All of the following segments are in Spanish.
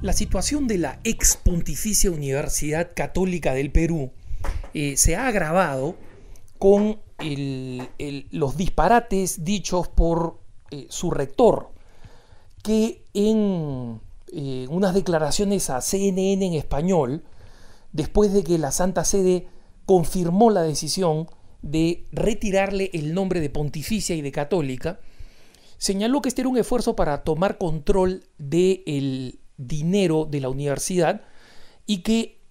La situación de la ex Pontificia Universidad Católica del Perú se ha agravado con los disparates dichos por su rector, que en unas declaraciones a CNN en español, después de que la Santa Sede confirmó la decisión de retirarle el nombre de Pontificia y de Católica, señaló que este era un esfuerzo para tomar control del dinero de la universidad y que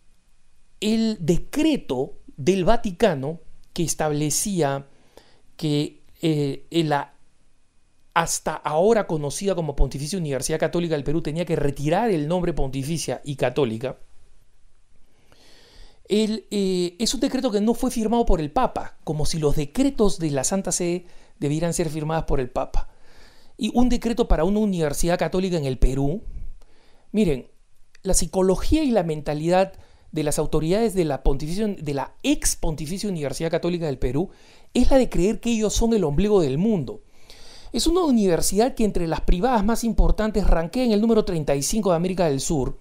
el decreto del Vaticano que establecía que la hasta ahora conocida como Pontificia Universidad Católica del Perú tenía que retirar el nombre Pontificia y Católica, es un decreto que no fue firmado por el Papa, como si los decretos de la Santa Sede debieran ser firmados por el Papa. Y un decreto para una universidad católica en el Perú. Miren, la psicología y la mentalidad de las autoridades de la ex Pontificia Universidad Católica del Perú es la de creer que ellos son el ombligo del mundo. Es una universidad que entre las privadas más importantes rankea en el número 35 de América del Sur,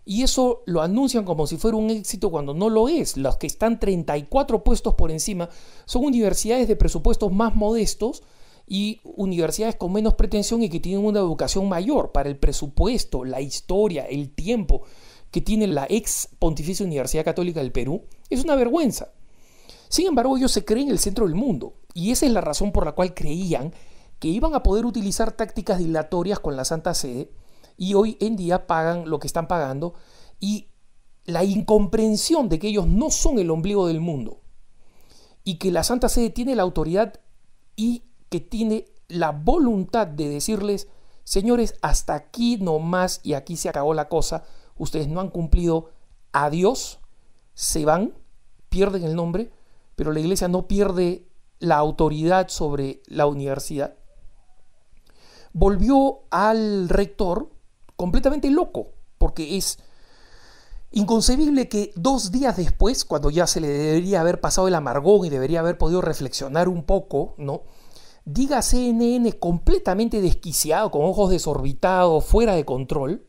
y eso lo anuncian como si fuera un éxito cuando no lo es. Los que están 34 puestos por encima son universidades de presupuestos más modestos y universidades con menos pretensión y que tienen una educación mayor para el presupuesto, la historia, el tiempo que tiene la ex Pontificia Universidad Católica del Perú. Es una vergüenza. Sin embargo, ellos se creen el centro del mundo, y esa es la razón por la cual creían que iban a poder utilizar tácticas dilatorias con la Santa Sede, y hoy en día pagan lo que están pagando, y la incomprensión de que ellos no son el ombligo del mundo y que la Santa Sede tiene la autoridad y que tiene la voluntad de decirles: señores, hasta aquí nomás y aquí se acabó la cosa, ustedes no han cumplido, adiós, se van, pierden el nombre, pero la iglesia no pierde la autoridad sobre la universidad. Volvió al rector completamente loco, porque es inconcebible que 2 días después, cuando ya se le debería haber pasado el amargón y debería haber podido reflexionar un poco, ¿no?, diga a CNN completamente desquiciado, con ojos desorbitados, fuera de control,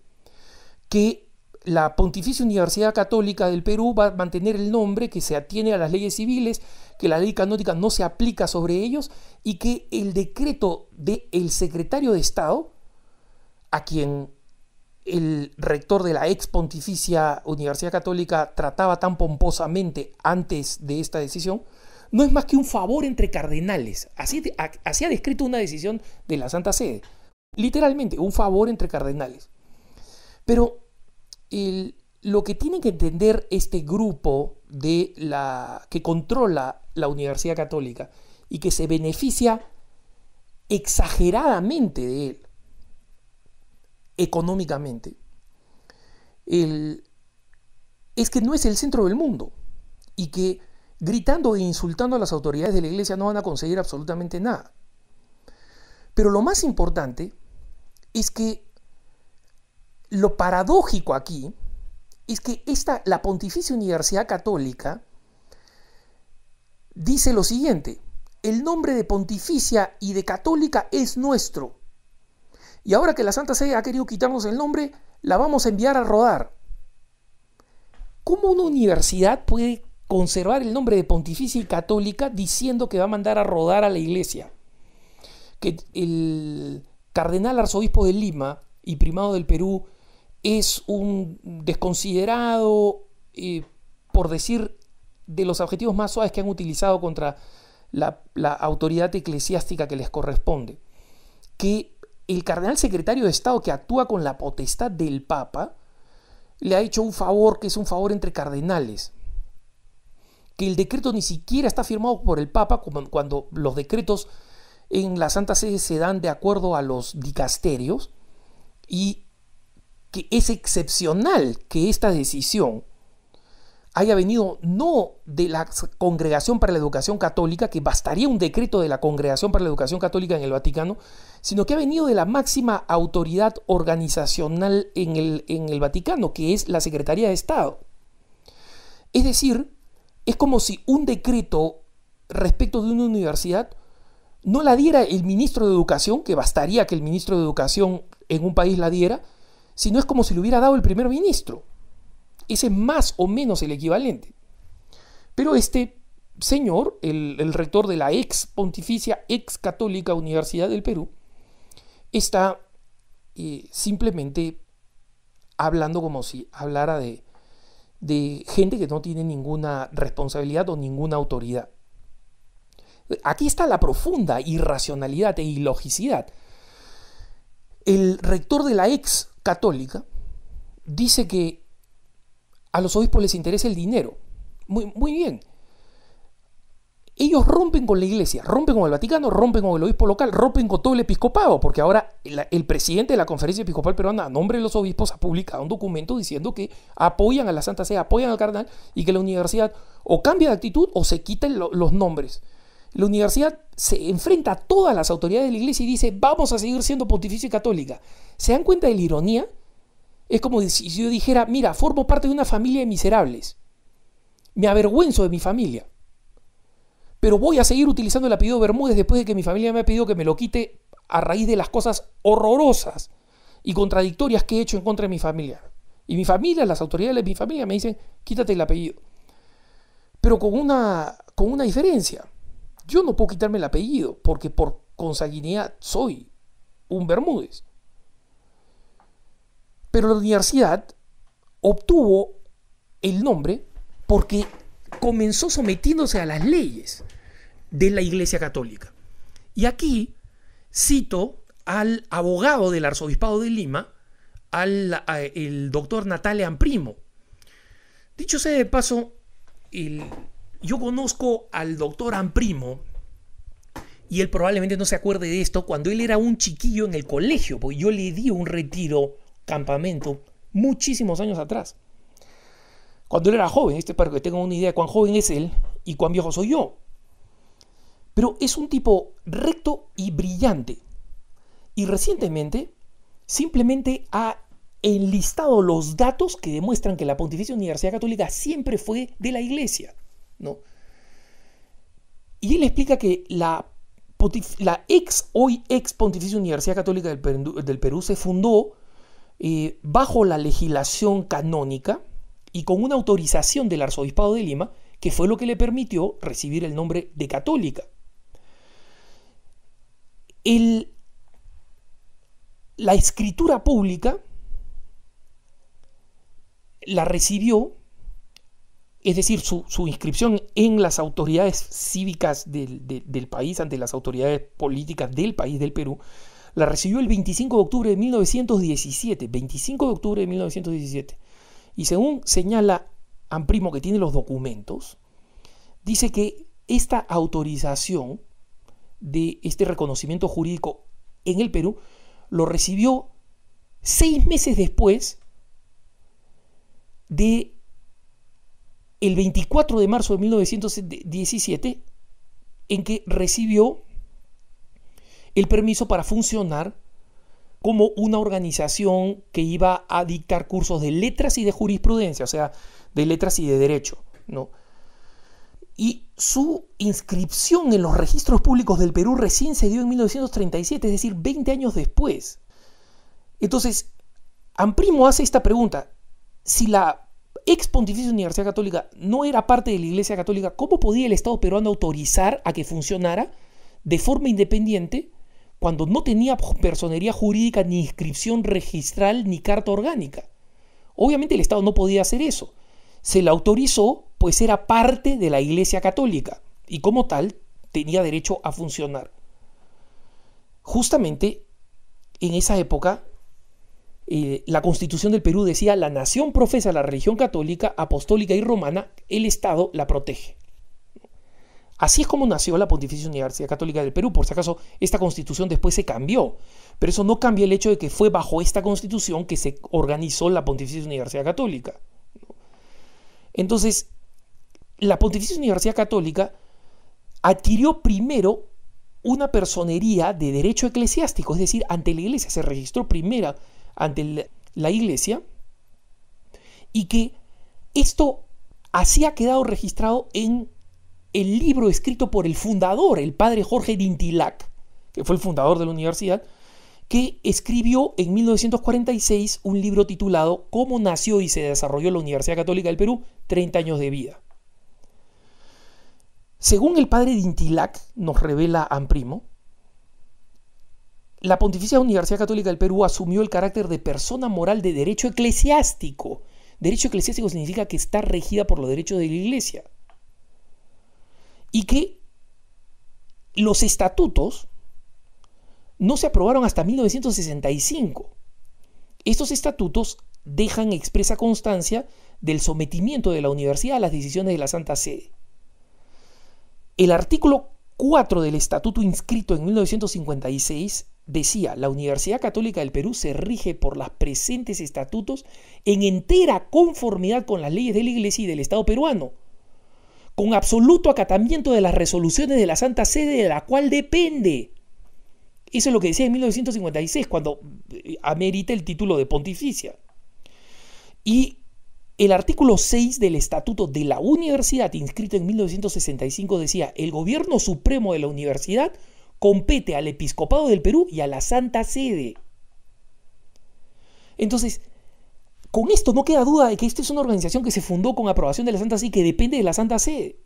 que la Pontificia Universidad Católica del Perú va a mantener el nombre, que se atiene a las leyes civiles, que la ley canónica no se aplica sobre ellos y que el decreto del secretario de Estado, a quien el rector de la ex Pontificia Universidad Católica trataba tan pomposamente antes de esta decisión, no es más que un favor entre cardenales. Así ha descrito una decisión de la Santa Sede. Literalmente, un favor entre cardenales. Pero lo que tiene que entender este grupo que controla la Universidad Católica y que se beneficia exageradamente de él, económicamente, es que no es el centro del mundo y que gritando e insultando a las autoridades de la iglesia no van a conseguir absolutamente nada. Pero lo más importante es que lo paradójico aquí es que la Pontificia Universidad Católica dice lo siguiente: el nombre de Pontificia y de Católica es nuestro, y ahora que la Santa Sede ha querido quitarnos el nombre, la vamos a enviar a rodar. ¿Cómo una universidad puede conservar el nombre de Pontificia y Católica diciendo que va a mandar a rodar a la iglesia? Que el cardenal arzobispo de Lima y primado del Perú es un desconsiderado, por decir de los adjetivos más suaves que han utilizado contra la autoridad eclesiástica que les corresponde. Que el cardenal secretario de Estado, que actúa con la potestad del Papa, le ha hecho un favor que es un favor entre cardenales. Que el decreto ni siquiera está firmado por el Papa, cuando los decretos en la Santa Sede se dan de acuerdo a los dicasterios, y que es excepcional que esta decisión haya venido no de la Congregación para la Educación Católica, que bastaría un decreto de la Congregación para la Educación Católica en el Vaticano, sino que ha venido de la máxima autoridad organizacional en el Vaticano, que es la Secretaría de Estado. Es decir, es como si un decreto respecto de una universidad no la diera el ministro de Educación, que bastaría que el ministro de Educación en un país la diera, sino es como si le hubiera dado el primer ministro. Ese es más o menos el equivalente. Pero este señor, el rector de la ex pontificia, ex católica Universidad del Perú, está simplemente hablando como si hablara de gente que no tiene ninguna responsabilidad o ninguna autoridad. Aquí está la profunda irracionalidad e ilogicidad. El rector de la ex católica dice que a los obispos les interesa el dinero. Muy bien. Ellos rompen con la iglesia, rompen con el Vaticano, rompen con el obispo local, rompen con todo el episcopado, porque ahora el presidente de la Conferencia Episcopal Peruana, a nombre de los obispos, ha publicado un documento diciendo que apoyan a la Santa Sede, apoyan al cardenal, y que la universidad o cambia de actitud o se quiten los nombres. La universidad se enfrenta a todas las autoridades de la iglesia y dice, vamos a seguir siendo pontificia católica. ¿Se dan cuenta de la ironía? Es como si yo dijera, mira, formo parte de una familia de miserables. Me avergüenzo de mi familia. Pero voy a seguir utilizando el apellido Bermúdez después de que mi familia me ha pedido que me lo quite a raíz de las cosas horrorosas y contradictorias que he hecho en contra de mi familia. Y mi familia, las autoridades de mi familia me dicen, quítate el apellido. Pero con una diferencia. Yo no puedo quitarme el apellido porque por consanguinidad soy un Bermúdez. Pero la universidad obtuvo el nombre porque comenzó sometiéndose a las leyes de la Iglesia Católica. Y aquí cito al abogado del Arzobispado de Lima, el doctor Natale Amprimo. Dicho sea de paso, yo conozco al doctor Amprimo y él probablemente no se acuerde de esto cuando él era un chiquillo en el colegio, porque yo le di un retiro, campamento, muchísimos años atrás. Cuando él era joven, para que tengan una idea de cuán joven es él y cuán viejo soy yo. Pero es un tipo recto y brillante. Y recientemente simplemente ha enlistado los datos que demuestran que la Pontificia Universidad Católica siempre fue de la Iglesia, ¿no? Y él explica que hoy ex Pontificia Universidad Católica del Perú se fundó bajo la legislación canónica y con una autorización del Arzobispado de Lima, que fue lo que le permitió recibir el nombre de católica. La escritura pública la recibió, es decir, su inscripción en las autoridades cívicas del país, ante las autoridades políticas del país, del Perú, la recibió el 25 de octubre de 1917, 25 de octubre de 1917. Y según señala Amprimo, que tiene los documentos, dice que esta autorización de este reconocimiento jurídico en el Perú lo recibió 6 meses después de el 24 de marzo de 1917, en que recibió el permiso para funcionar como una organización que iba a dictar cursos de letras y de jurisprudencia, o sea, de letras y de derecho, ¿no? Y su inscripción en los registros públicos del Perú recién se dio en 1937, es decir, 20 años después. Entonces, Amprimo hace esta pregunta: si la ex Pontificia Universidad Católica no era parte de la Iglesia Católica, ¿cómo podía el Estado peruano autorizar a que funcionara de forma independiente cuando no tenía personería jurídica, ni inscripción registral, ni carta orgánica? Obviamente el Estado no podía hacer eso. Se la autorizó, pues era parte de la Iglesia Católica y como tal tenía derecho a funcionar. Justamente en esa época la Constitución del Perú decía: la nación profesa la religión católica, apostólica y romana, el Estado la protege. Así es como nació la Pontificia Universidad Católica del Perú. Por si acaso, esta constitución después se cambió, pero eso no cambia el hecho de que fue bajo esta constitución que se organizó la Pontificia Universidad Católica. Entonces, la Pontificia Universidad Católica adquirió primero una personería de derecho eclesiástico, es decir, ante la Iglesia, se registró primero ante la Iglesia, y que esto así ha quedado registrado en el libro escrito por el fundador, el padre Jorge Dintilac, que fue el fundador de la universidad, que escribió en 1946 un libro titulado Cómo nació y se desarrolló la Universidad Católica del Perú, 30 años de vida. Según el padre de Intilac, nos revela Amprimo, la Pontificia Universidad Católica del Perú asumió el carácter de persona moral de derecho eclesiástico. Derecho eclesiástico significa que está regida por los derechos de la Iglesia. Y que los estatutos no se aprobaron hasta 1965. Estos estatutos dejan expresa constancia del sometimiento de la universidad a las decisiones de la Santa Sede. El artículo 4 del estatuto inscrito en 1956 decía: la Universidad Católica del Perú se rige por los presentes estatutos en entera conformidad con las leyes de la Iglesia y del Estado peruano, con absoluto acatamiento de las resoluciones de la Santa Sede de la cual depende. Eso es lo que decía en 1956, cuando amerita el título de pontificia. Y el artículo 6 del Estatuto de la Universidad, inscrito en 1965, decía: el gobierno supremo de la universidad compete al Episcopado del Perú y a la Santa Sede. Entonces, con esto no queda duda de que esta es una organización que se fundó con aprobación de la Santa Sede y que depende de la Santa Sede.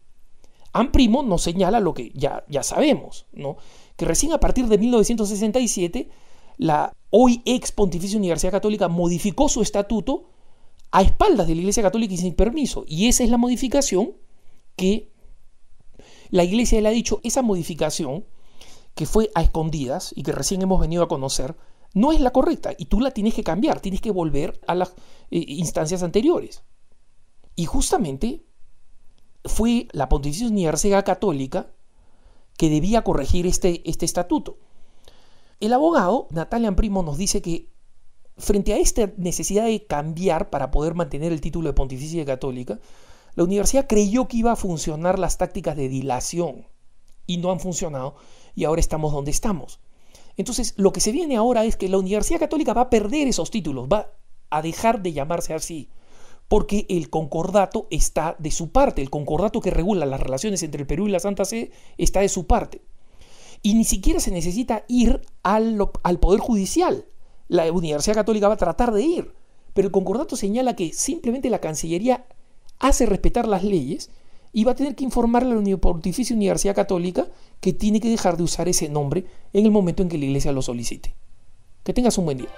Amprimo nos señala lo que ya sabemos, ¿no? Que recién a partir de 1967 la hoy ex Pontificia Universidad Católica modificó su estatuto a espaldas de la Iglesia Católica y sin permiso. Y esa es la modificación que la Iglesia le ha dicho: esa modificación que fue a escondidas y que recién hemos venido a conocer, no es la correcta y tú la tienes que cambiar, tienes que volver a las instancias anteriores. Y justamente fue la Pontificia Universidad Católica que debía corregir este estatuto. El abogado Natalia Amprimo nos dice que frente a esta necesidad de cambiar para poder mantener el título de Pontificia Católica, la universidad creyó que iba a funcionar las tácticas de dilación y no han funcionado, y ahora estamos donde estamos. Entonces, lo que se viene ahora es que la Universidad Católica va a perder esos títulos, va a dejar de llamarse así, porque el concordato está de su parte. El concordato que regula las relaciones entre el Perú y la Santa Sede está de su parte. Y ni siquiera se necesita ir al Poder Judicial. La Universidad Católica va a tratar de ir, pero el concordato señala que simplemente la Cancillería hace respetar las leyes y va a tener que informarle a la Pontificia Universidad Católica que tiene que dejar de usar ese nombre en el momento en que la Iglesia lo solicite. Que tengas un buen día.